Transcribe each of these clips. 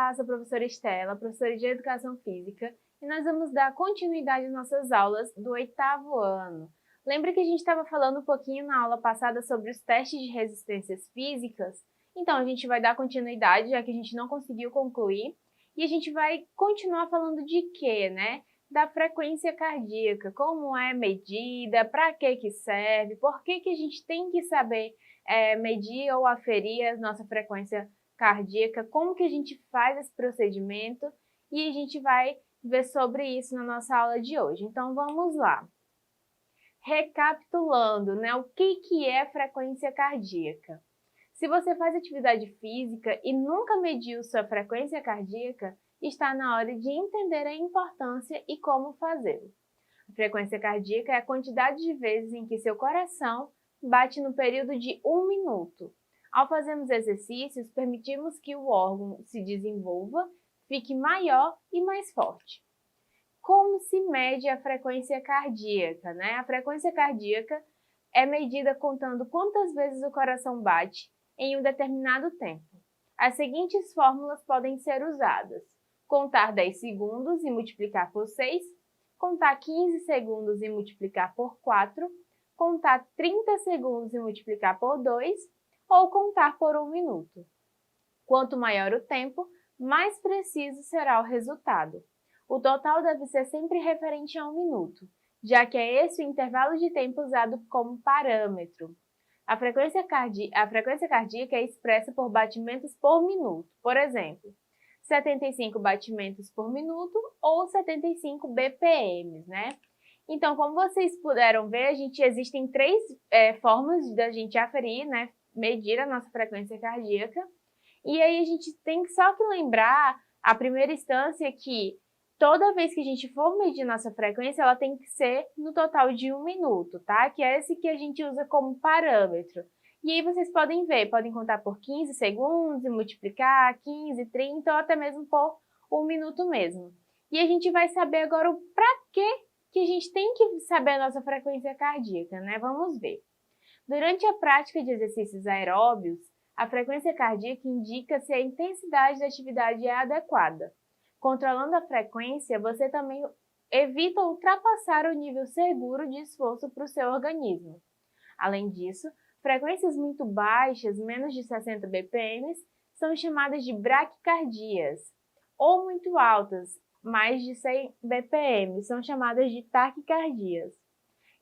Olá, sou a professora Estela, professora de Educação Física, e nós vamos dar continuidade às nossas aulas do 8º ano. Lembra que a gente estava falando um pouquinho na aula passada sobre os testes de resistências físicas? Então, a gente vai dar continuidade, já que a gente não conseguiu concluir, e a gente vai continuar falando de quê, né? Da frequência cardíaca, como é medida, para que serve, por que a gente tem que saber medir ou aferir a nossa frequência cardíaca, como que a gente faz esse procedimento, e a gente vai ver sobre isso na nossa aula de hoje. Então vamos lá. Recapitulando, né, o que é frequência cardíaca? Se você faz atividade física e nunca mediu sua frequência cardíaca, está na hora de entender a importância e como fazê-lo. A frequência cardíaca é a quantidade de vezes em que seu coração bate no período de 1 minuto. Ao fazermos exercícios, permitimos que o órgão se desenvolva, fique maior e mais forte. Como se mede a frequência cardíaca, né? A frequência cardíaca é medida contando quantas vezes o coração bate em um determinado tempo. As seguintes fórmulas podem ser usadas: contar 10 segundos e multiplicar por 6, contar 15 segundos e multiplicar por 4, contar 30 segundos e multiplicar por 2, ou contar por 1 minuto. Quanto maior o tempo, mais preciso será o resultado. O total deve ser sempre referente a 1 minuto, já que é esse o intervalo de tempo usado como parâmetro. A frequência cardíaca é expressa por batimentos por minuto, por exemplo, 75 batimentos por minuto ou 75 BPM, né? Então, como vocês puderam ver, existem três formas da gente aferir, né, medir a nossa frequência cardíaca. E aí a gente tem só que lembrar, a primeira instância, que toda vez que a gente for medir nossa frequência, ela tem que ser no total de 1 minuto, tá? Que é esse que a gente usa como parâmetro. E aí vocês podem ver, podem contar por 15 segundos e multiplicar 15, 30 ou até mesmo por 1 minuto mesmo. E a gente vai saber agora o pra que a gente tem que saber a nossa frequência cardíaca, né? Vamos ver. Durante a prática de exercícios aeróbios, a frequência cardíaca indica se a intensidade da atividade é adequada. Controlando a frequência, você também evita ultrapassar o nível seguro de esforço para o seu organismo. Além disso, frequências muito baixas, menos de 60 BPM, são chamadas de braquicardias, ou muito altas, mais de 100 BPM, são chamadas de taquicardias.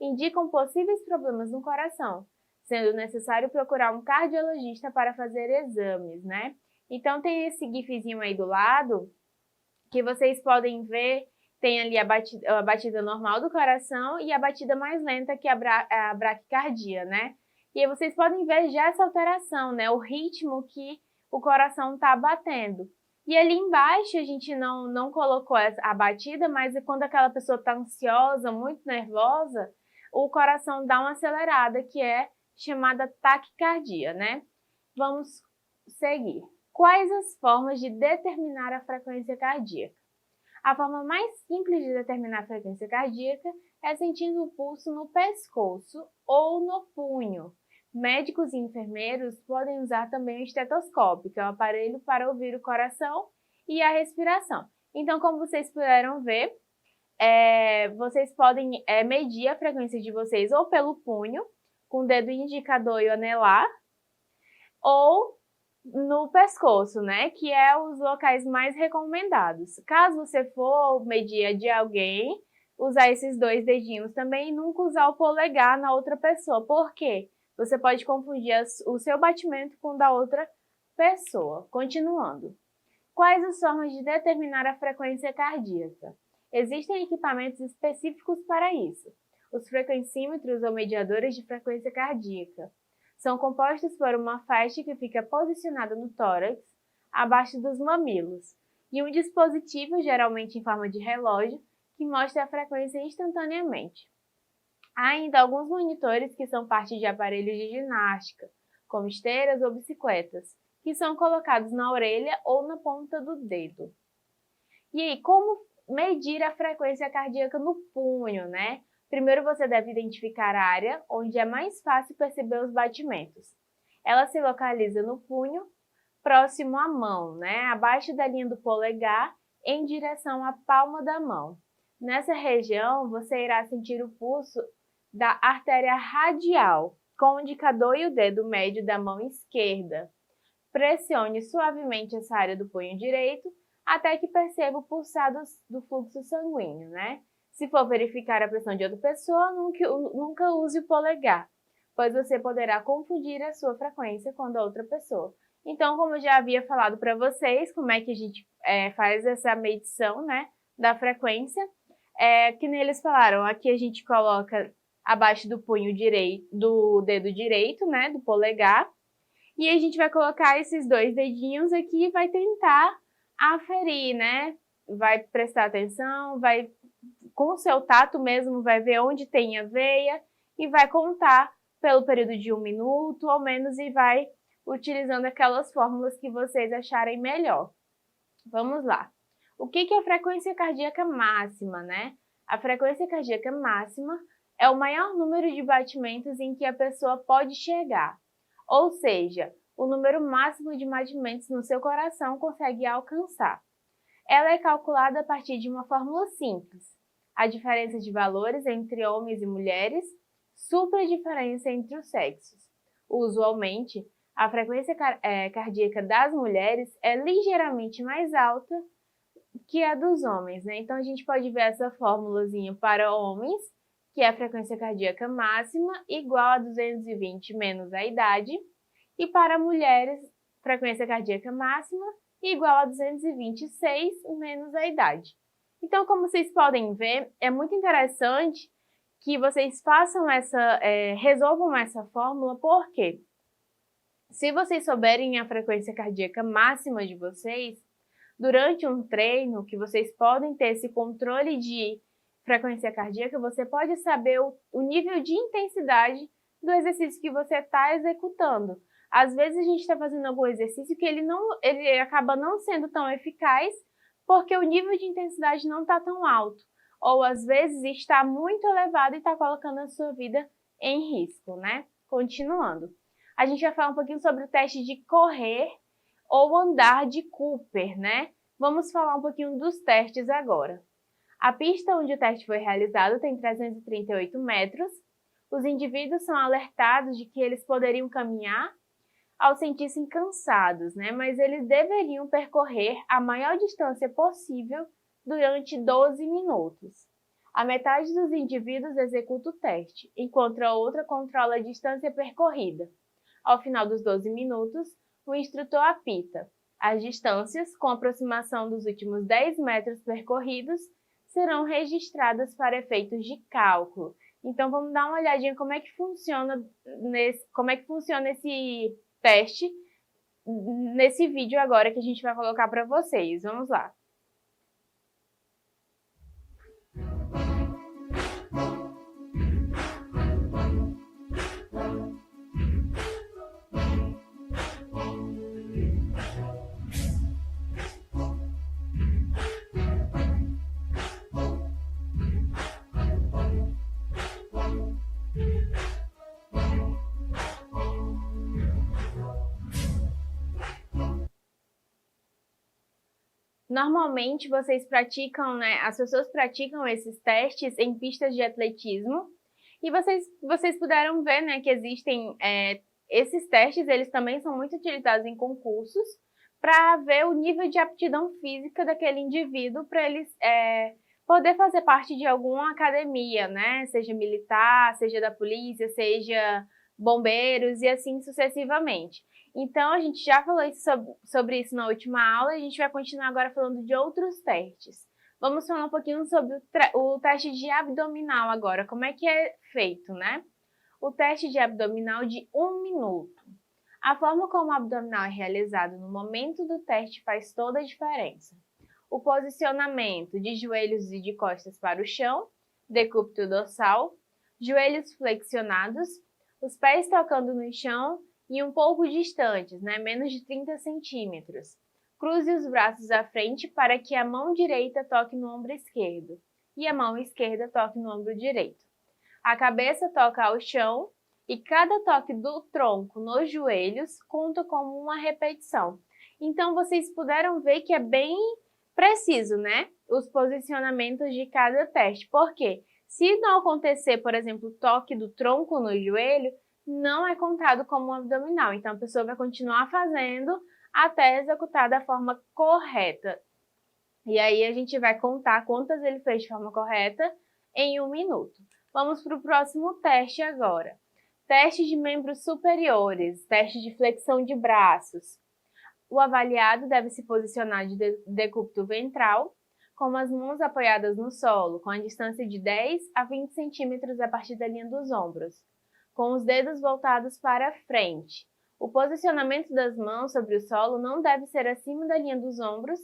Indicam possíveis problemas no coração, sendo necessário procurar um cardiologista para fazer exames, né? Então tem esse gifzinho aí do lado, que vocês podem ver, tem ali a batida normal do coração e a batida mais lenta, que é a braquicardia, né? E aí vocês podem ver já essa alteração, né? O ritmo que o coração está batendo. E ali embaixo a gente não colocou a batida, mas quando aquela pessoa está ansiosa, muito nervosa, o coração dá uma acelerada, que é chamada taquicardia, né? Vamos seguir. Quais as formas de determinar a frequência cardíaca? A forma mais simples de determinar a frequência cardíaca é sentindo o pulso no pescoço ou no punho. Médicos e enfermeiros podem usar também o estetoscópio, que é o aparelho para ouvir o coração e a respiração. Então, como vocês puderam ver, vocês podem medir a frequência de vocês ou pelo punho, com o dedo indicador e o anelar, ou no pescoço, né, que é os locais mais recomendados. Caso você for medir a de alguém, usar esses 2 dedinhos também e nunca usar o polegar na outra pessoa. Por quê? Você pode confundir o seu batimento com o da outra pessoa. Continuando. Quais as formas de determinar a frequência cardíaca? Existem equipamentos específicos para isso. Os frequencímetros ou mediadores de frequência cardíaca são compostos por uma faixa que fica posicionada no tórax, abaixo dos mamilos, e um dispositivo, geralmente em forma de relógio, que mostra a frequência instantaneamente. Há ainda alguns monitores que são parte de aparelhos de ginástica, como esteiras ou bicicletas, que são colocados na orelha ou na ponta do dedo. E aí, como medir a frequência cardíaca no punho, né? Primeiro você deve identificar a área onde é mais fácil perceber os batimentos. Ela se localiza no punho, próximo à mão, né? Abaixo da linha do polegar, em direção à palma da mão. Nessa região, você irá sentir o pulso da artéria radial, com o indicador e o dedo médio da mão esquerda. Pressione suavemente essa área do punho direito até que perceba o pulsar do fluxo sanguíneo, né? Se for verificar a pressão de outra pessoa, nunca use o polegar, pois você poderá confundir a sua frequência com a da outra pessoa. Então, como eu já havia falado para vocês, como é que a gente faz essa medição, né, da frequência, que nem eles falaram, aqui a gente coloca abaixo do punho direito, do dedo direito, né, do polegar, e a gente vai colocar esses dois dedinhos aqui e vai tentar aferir, né? Vai prestar atenção, vai com o seu tato mesmo, vai ver onde tem a veia e vai contar pelo período de 1 minuto ou menos e vai utilizando aquelas fórmulas que vocês acharem melhor. Vamos lá. O que é a frequência cardíaca máxima, né? A frequência cardíaca máxima é o maior número de batimentos em que a pessoa pode chegar. Ou seja, o número máximo de batimentos no seu coração consegue alcançar. Ela é calculada a partir de uma fórmula simples. A diferença de valores entre homens e mulheres supra a diferença entre os sexos. Usualmente, a frequência cardíaca das mulheres é ligeiramente mais alta que a dos homens, né? Então, a gente pode ver essa fórmulazinha para homens, que é a frequência cardíaca máxima, igual a 220 menos a idade, e para mulheres, frequência cardíaca máxima, igual a 226 menos a idade. Então, como vocês podem ver, é muito interessante que vocês resolvam essa fórmula, porque se vocês souberem a frequência cardíaca máxima de vocês, durante um treino que vocês podem ter esse controle de frequência cardíaca, você pode saber o nível de intensidade do exercício que você está executando. Às vezes a gente está fazendo algum exercício que ele acaba não sendo tão eficaz porque o nível de intensidade não está tão alto. Ou às vezes está muito elevado e está colocando a sua vida em risco, né? Continuando. A gente vai falar um pouquinho sobre o teste de correr ou andar de Cooper, né? Vamos falar um pouquinho dos testes agora. A pista onde o teste foi realizado tem 338 metros. Os indivíduos são alertados de que eles poderiam caminhar ao sentir-se cansados, né? Mas eles deveriam percorrer a maior distância possível durante 12 minutos. A metade dos indivíduos executa o teste, enquanto a outra controla a distância percorrida. Ao final dos 12 minutos, o instrutor apita. As distâncias, com aproximação dos últimos 10 metros percorridos, serão registradas para efeitos de cálculo. Então, vamos dar uma olhadinha como é que funciona esse teste nesse vídeo agora que a gente vai colocar para vocês. Vamos lá. Normalmente vocês praticam, né? As pessoas praticam esses testes em pistas de atletismo e vocês puderam ver, né, que existem esses testes, eles também são muito utilizados em concursos para ver o nível de aptidão física daquele indivíduo para eles poder fazer parte de alguma academia, né? Seja militar, seja da polícia, seja bombeiros e assim sucessivamente. Então, a gente já falou sobre isso na última aula e a gente vai continuar agora falando de outros testes. Vamos falar um pouquinho sobre o teste de abdominal agora, como é que é feito, né? O teste de abdominal de 1 minuto. A forma como o abdominal é realizado no momento do teste faz toda a diferença. O posicionamento de joelhos e de costas para o chão, decúbito dorsal, joelhos flexionados, os pés tocando no chão e um pouco distantes, né? Menos de 30 centímetros. Cruze os braços à frente para que a mão direita toque no ombro esquerdo e a mão esquerda toque no ombro direito. A cabeça toca ao chão e cada toque do tronco nos joelhos conta como uma repetição. Então, vocês puderam ver que é bem preciso, né? Os posicionamentos de cada teste. Por quê? Se não acontecer, por exemplo, o toque do tronco no joelho, não é contado como um abdominal. Então, a pessoa vai continuar fazendo até executar da forma correta. E aí, a gente vai contar quantas ele fez de forma correta em 1 minuto. Vamos para o próximo teste agora. Teste de membros superiores, teste de flexão de braços. O avaliado deve se posicionar de decúbito ventral, com as mãos apoiadas no solo, com a distância de 10 a 20 centímetros a partir da linha dos ombros, com os dedos voltados para frente. O posicionamento das mãos sobre o solo não deve ser acima da linha dos ombros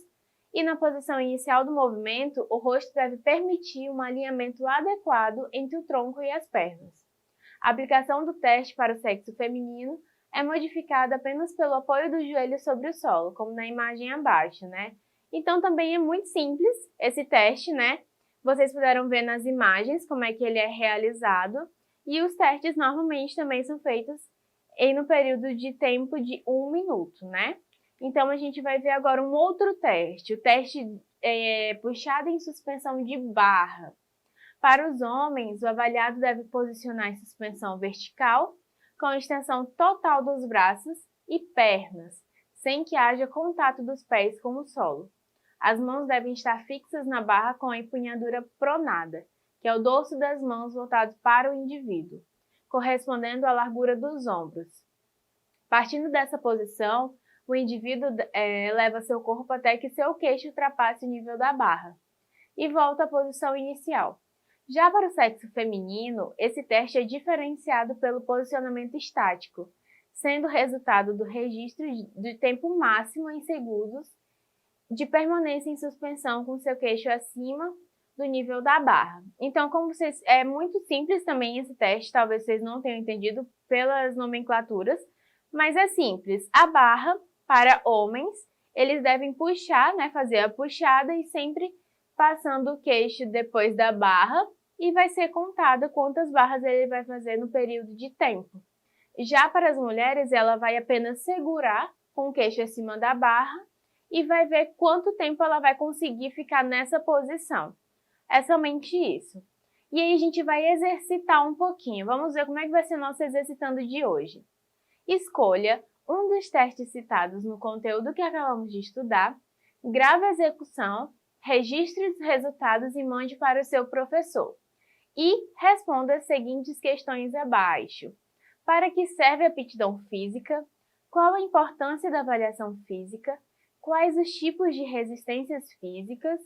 e na posição inicial do movimento, o rosto deve permitir um alinhamento adequado entre o tronco e as pernas. A aplicação do teste para o sexo feminino é modificada apenas pelo apoio do joelho sobre o solo, como na imagem abaixo, né? Então, também é muito simples esse teste, né? Vocês puderam ver nas imagens como é que ele é realizado. E os testes normalmente também são feitos no período de tempo de 1 minuto, né? Então, a gente vai ver agora um outro teste, o teste puxada em suspensão de barra. Para os homens, o avaliado deve posicionar em suspensão vertical, com a extensão total dos braços e pernas, sem que haja contato dos pés com o solo. As mãos devem estar fixas na barra com a empunhadura pronada, que é o dorso das mãos voltado para o indivíduo, correspondendo à largura dos ombros. Partindo dessa posição, o indivíduo leva seu corpo até que seu queixo ultrapasse o nível da barra e volta à posição inicial. Já para o sexo feminino, esse teste é diferenciado pelo posicionamento estático, sendo resultado do registro de tempo máximo em segundos de permanência em suspensão com seu queixo acima do nível da barra. Então, é muito simples também esse teste, talvez vocês não tenham entendido pelas nomenclaturas, mas é simples. A barra, para homens, eles devem puxar, né, fazer a puxada e sempre passando o queixo depois da barra e vai ser contada quantas barras ele vai fazer no período de tempo. Já para as mulheres, ela vai apenas segurar com o queixo acima da barra e vai ver quanto tempo ela vai conseguir ficar nessa posição. É somente isso. E aí a gente vai exercitar um pouquinho. Vamos ver como é que vai ser nosso exercitando de hoje. Escolha um dos testes citados no conteúdo que acabamos de estudar, grave a execução, registre os resultados e mande para o seu professor. E responda as seguintes questões abaixo. Para que serve a aptidão física? Qual a importância da avaliação física? Quais os tipos de resistências físicas?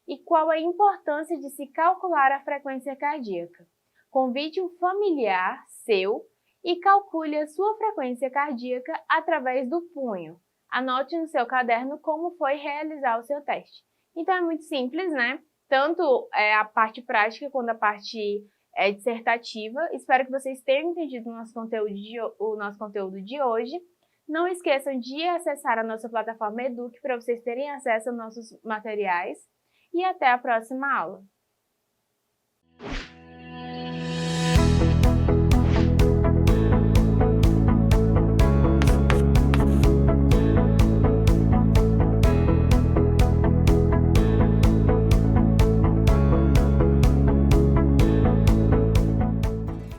E qual a importância de se calcular a frequência cardíaca? Convide um familiar seu e calcule a sua frequência cardíaca através do punho. Anote no seu caderno como foi realizar o seu teste. Então é muito simples, né? Tanto a parte prática quanto a parte dissertativa. Espero que vocês tenham entendido o nosso conteúdo de hoje. Não esqueçam de acessar a nossa plataforma Eduque para vocês terem acesso aos nossos materiais. E até a próxima aula!